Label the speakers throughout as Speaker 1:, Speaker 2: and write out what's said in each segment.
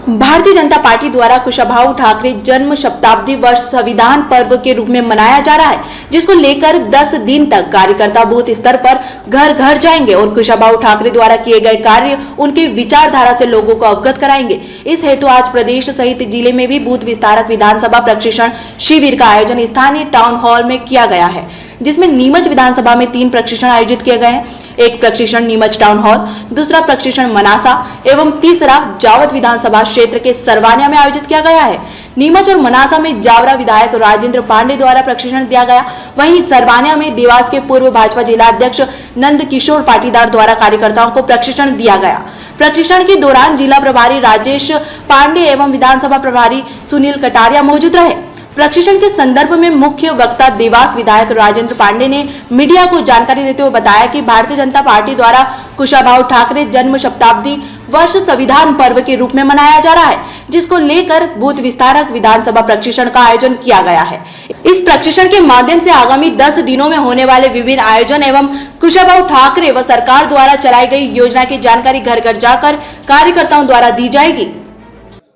Speaker 1: Bharatiya Janata party द्वारा कुशाभाऊ ठाकरे जन्म शताब्दी वर्ष संविधान पर्व के रूप में मनाया जा रहा है, जिसको लेकर 10 दिन तक कार्यकर्ता बूथ स्तर पर घर घर जाएंगे और कुशाभाऊ ठाकरे द्वारा किए गए कार्य, उनके विचारधारा से लोगों को अवगत कराएंगे। इस हेतु आज प्रदेश सहित जिले में भी बूथ विस्तारक विधानसभा प्रशिक्षण शिविर का आयोजन स्थानीय टाउन हॉल में किया गया है, जिसमें नीमच विधानसभा में 3 प्रशिक्षण आयोजित किए गए हैं। एक प्रशिक्षण नीमच टाउन हॉल, दूसरा प्रशिक्षण मनासा एवं तीसरा जावद विधानसभा क्षेत्र के सरवानिया में आयोजित किया गया है। नीमच और मनासा में जावरा विधायक राजेंद्र पांडे द्वारा प्रशिक्षण दिया गया, वहीं सरवानिया में देवास के पूर्व भाजपा जिला अध्यक्ष नंद किशोर पाटीदार द्वारा कार्यकर्ताओं को प्रशिक्षण दिया गया। प्रशिक्षण के दौरान जिला प्रभारी राजेश पांडे एवं विधानसभा प्रभारी सुनील कटारिया मौजूद रहे। प्रशिक्षण के संदर्भ में मुख्य वक्ता देवास विधायक राजेंद्र पांडे ने मीडिया को जानकारी देते हुए बताया कि भारतीय जनता पार्टी द्वारा कुशाभाऊ ठाकरे जन्म शताब्दी वर्ष संविधान पर्व के रूप में मनाया जा रहा है, जिसको लेकर बूथ विस्तारक विधानसभा प्रशिक्षण का आयोजन किया गया है। इस प्रशिक्षण के माध्यम से आगामी 10 दिनों में होने वाले विभिन्न आयोजन एवं कुशाभाऊ ठाकरे व सरकार द्वारा चलाई गई योजना की जानकारी घर घर जाकर कार्यकर्ताओं द्वारा दी जाएगी।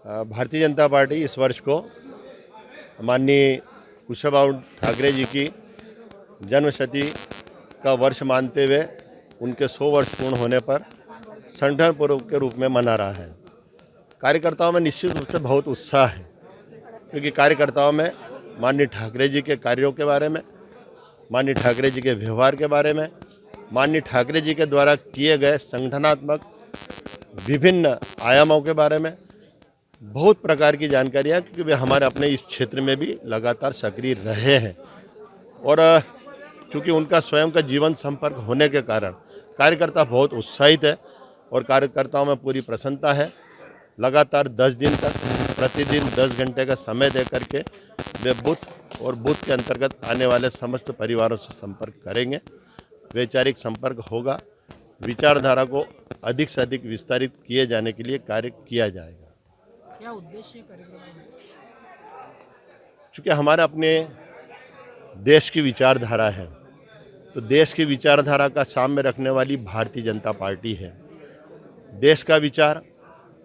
Speaker 2: भारतीय जनता पार्टी इस वर्ष को माननीय कुशाभाऊ ठाकरे जी की जन्मशती का वर्ष मानते हुए उनके 100 वर्ष पूर्ण होने पर संगठन पर्व के रूप में मना रहा है। कार्यकर्ताओं में निश्चित रूप से बहुत उत्साह है, क्योंकि कार्यकर्ताओं में माननीय ठाकरे जी के कार्यों के बारे में, माननीय ठाकरे जी के व्यवहार के बारे में, माननीय ठाकरे जी के द्वारा किए गए संगठनात्मक विभिन्न आयामों के बारे में बहुत प्रकार की जानकारियाँ, क्योंकि वे हमारे अपने इस क्षेत्र में भी लगातार सक्रिय रहे हैं और क्योंकि उनका स्वयं का जीवन संपर्क होने के कारण कार्यकर्ता बहुत उत्साहित है और कार्यकर्ताओं में पूरी प्रसन्नता है। लगातार 10 दिन तक प्रतिदिन 10 घंटे का समय दे करके वे बूथ और बूथ के अंतर्गत आने वाले समस्त परिवारों से संपर्क करेंगे। वैचारिक संपर्क होगा, विचारधारा को अधिक से अधिक विस्तारित किए जाने के लिए कार्य किया जाएगा।
Speaker 3: क्या उद्देश्य कार्यक्रम?
Speaker 2: चूँकि हमारे अपने देश की विचारधारा है, तो देश की विचारधारा का सामने रखने वाली भारतीय जनता पार्टी है। देश का विचार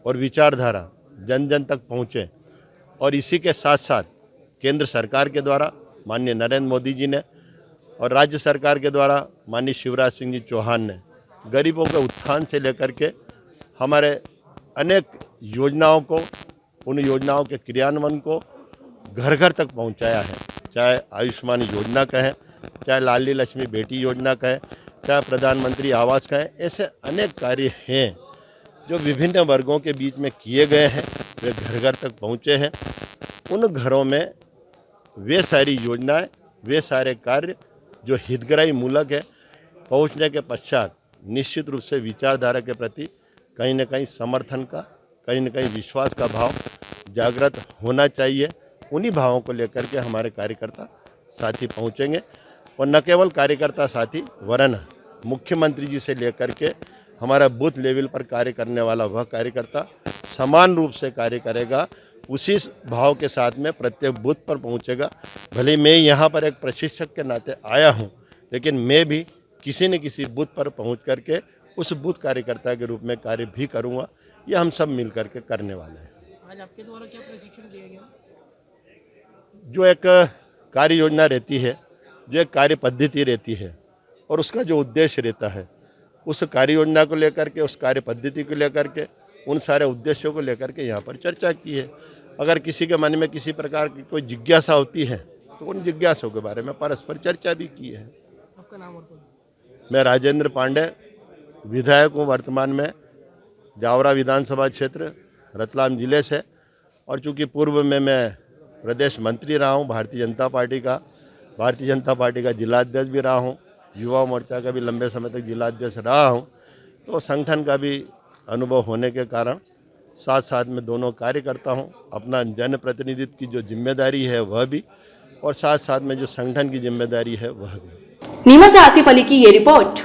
Speaker 2: और विचारधारा जन जन तक पहुँचे और इसी के साथ साथ केंद्र सरकार के द्वारा माननीय नरेंद्र मोदी जी ने और राज्य सरकार के द्वारा माननीय शिवराज सिंह जी चौहान ने गरीबों के उत्थान से लेकर के हमारे अनेक योजनाओं को, उन योजनाओं के क्रियान्वयन को घर घर तक पहुंचाया है। चाहे आयुष्मान योजना कहें, चाहे लाडली लक्ष्मी बेटी योजना कहें, चाहे प्रधानमंत्री आवास कहें, ऐसे अनेक कार्य हैं जो विभिन्न वर्गों के बीच में किए गए हैं, वे घर घर तक पहुंचे हैं। उन घरों में वे सारी योजनाएं, वे सारे कार्य जो हितग्राही मूलक है, पहुंचने के पश्चात निश्चित रूप से विचारधारा के प्रति कहीं न कहीं समर्थन का, कहीं न कहीं विश्वास का भाव जागृत होना चाहिए। उन्हीं भावों को लेकर के हमारे कार्यकर्ता साथी पहुंचेंगे और न केवल कार्यकर्ता साथी वरन मुख्यमंत्री जी से लेकर के हमारा बूथ लेवल पर कार्य करने वाला वह कार्यकर्ता समान रूप से कार्य करेगा। उसी भाव के साथ में प्रत्येक बूथ पर पहुंचेगा। भले मैं यहाँ पर एक प्रशिक्षक के नाते आया हूँ, लेकिन मैं भी किसी न किसी बूथ पर पहुँच करके उस बूथ कार्यकर्ता के रूप में कार्य भी करूँगा। ये हम सब मिल करके करने वाले हैं।
Speaker 3: आज आपके द्वारा क्या प्रशिक्षण दिया गया?
Speaker 2: जो एक कार्य योजना रहती है, जो एक कार्य पद्धति रहती है और उसका जो उद्देश्य रहता है, उस कार्य योजना को लेकर के, उस कार्य पद्धति को लेकर के, उन सारे उद्देश्यों को लेकर के यहाँ पर चर्चा की है। अगर किसी के मन में किसी प्रकार की कोई जिज्ञासा होती है तो उन जिज्ञासों के बारे में परस्पर चर्चा भी की है।
Speaker 3: आपका नाम और पद?
Speaker 2: मैं राजेंद्र पांडे विधायक हूँ, वर्तमान में जावरा विधानसभा क्षेत्र रतलाम जिले से, और चूँकि पूर्व में मैं प्रदेश मंत्री रहा हूँ भारतीय जनता पार्टी का जिला अध्यक्ष भी रहा हूँ, युवा मोर्चा का भी लंबे समय तक जिला अध्यक्ष रहा हूँ, तो संगठन का भी अनुभव होने के कारण साथ साथ में दोनों कार्य करता हूँ। अपना जनप्रतिनिधित्व की जो जिम्मेदारी है वह भी, और साथ साथ में जो संगठन की जिम्मेदारी है वह भी।
Speaker 1: नीमच से आसिफ अली की ये रिपोर्ट।